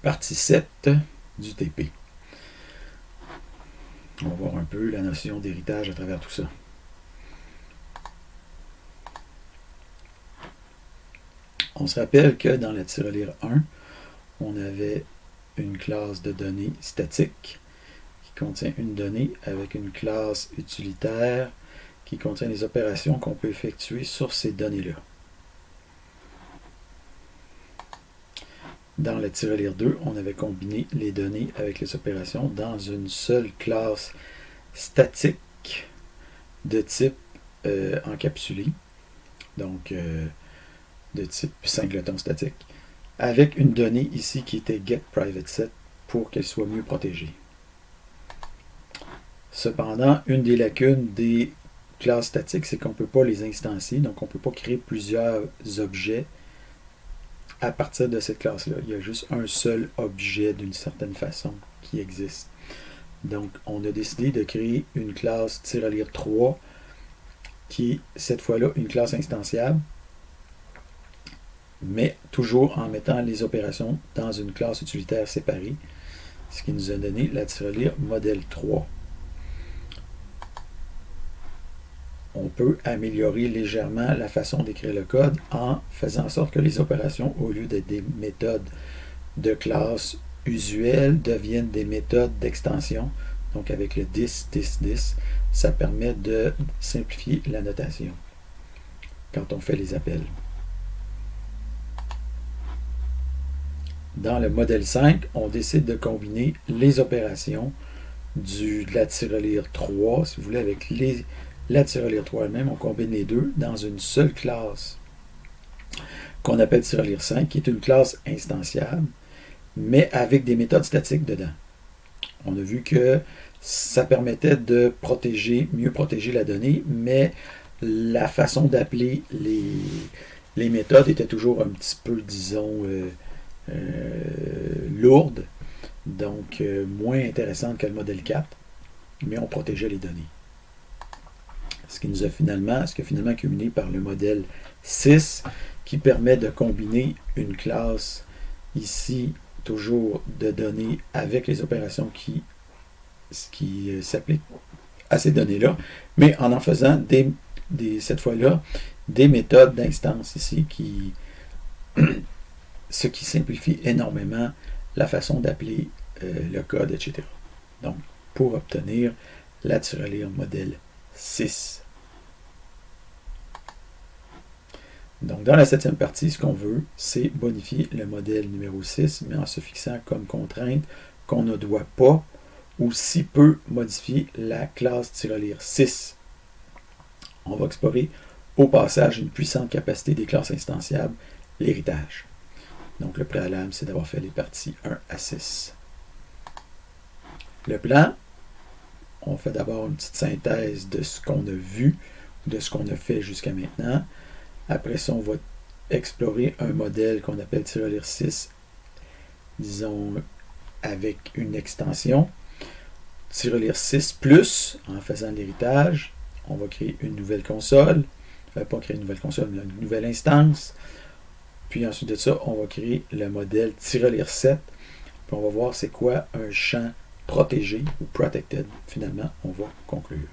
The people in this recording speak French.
partie 7 du TP. On va voir un peu la notion d'héritage à travers tout ça. On se rappelle que dans la tirelire 1, on avait une classe de données statique qui contient une donnée avec une classe utilitaire qui contient les opérations qu'on peut effectuer sur ces données-là. Dans la tirelire 2, on avait combiné les données avec les opérations dans une seule classe statique de type encapsulé, donc de type singleton statique, avec une donnée ici qui était getPrivateSet pour qu'elle soit mieux protégée. Cependant, une des lacunes des classes statiques, c'est qu'on ne peut pas les instancier, donc on ne peut pas créer plusieurs objets à partir de cette classe-là. Il y a juste un seul objet d'une certaine façon qui existe. Donc, on a décidé de créer une classe tirelire 3 qui est cette fois-là une classe instanciable, mais toujours en mettant les opérations dans une classe utilitaire séparée, ce qui nous a donné la tirelire modèle 3. On peut améliorer légèrement la façon d'écrire le code en faisant en sorte que les opérations, au lieu d'être des méthodes de classe usuelles, deviennent des méthodes d'extension. Donc avec le this, ça permet de simplifier la notation quand on fait les appels. Dans le modèle 5, on décide de combiner les opérations de la tirelire 3, si vous voulez, avec la tirelire 3 elle-même. On combine les deux dans une seule classe qu'on appelle tirelire 5, qui est une classe instanciable, mais avec des méthodes statiques dedans. On a vu que ça permettait de mieux protéger la donnée, mais la façon d'appeler les méthodes était toujours un petit peu, disons, lourde, donc moins intéressante que le modèle 4, mais on protégeait les données. Ce qui a finalement culminé par le modèle 6, qui permet de combiner une classe ici, toujours de données avec les opérations qui s'appliquent à ces données-là, mais en faisant cette fois-là des méthodes d'instance ici, ce qui simplifie énormément la façon d'appeler le code, etc. Donc, pour obtenir la tirelire modèle 6. Donc, dans la 7e partie, ce qu'on veut, c'est bonifier le modèle numéro 6, mais en se fixant comme contrainte qu'on ne doit pas ou si peu modifier la classe tirelire 6. On va explorer au passage une puissante capacité des classes instanciables, l'héritage. Donc, le préalable, c'est d'avoir fait les parties 1 à 6. Le plan, on fait d'abord une petite synthèse de ce qu'on a vu, de ce qu'on a fait jusqu'à maintenant. Après ça, on va explorer un modèle qu'on appelle tirelire 6, disons, avec une extension. Tirelire 6 plus, en faisant l'héritage. On va créer une nouvelle console. Pas créer une nouvelle console, mais une nouvelle instance. Puis ensuite de ça, on va créer le modèle tirelire 7. Puis on va voir c'est quoi un champ protégé ou protected. Finalement, on va conclure.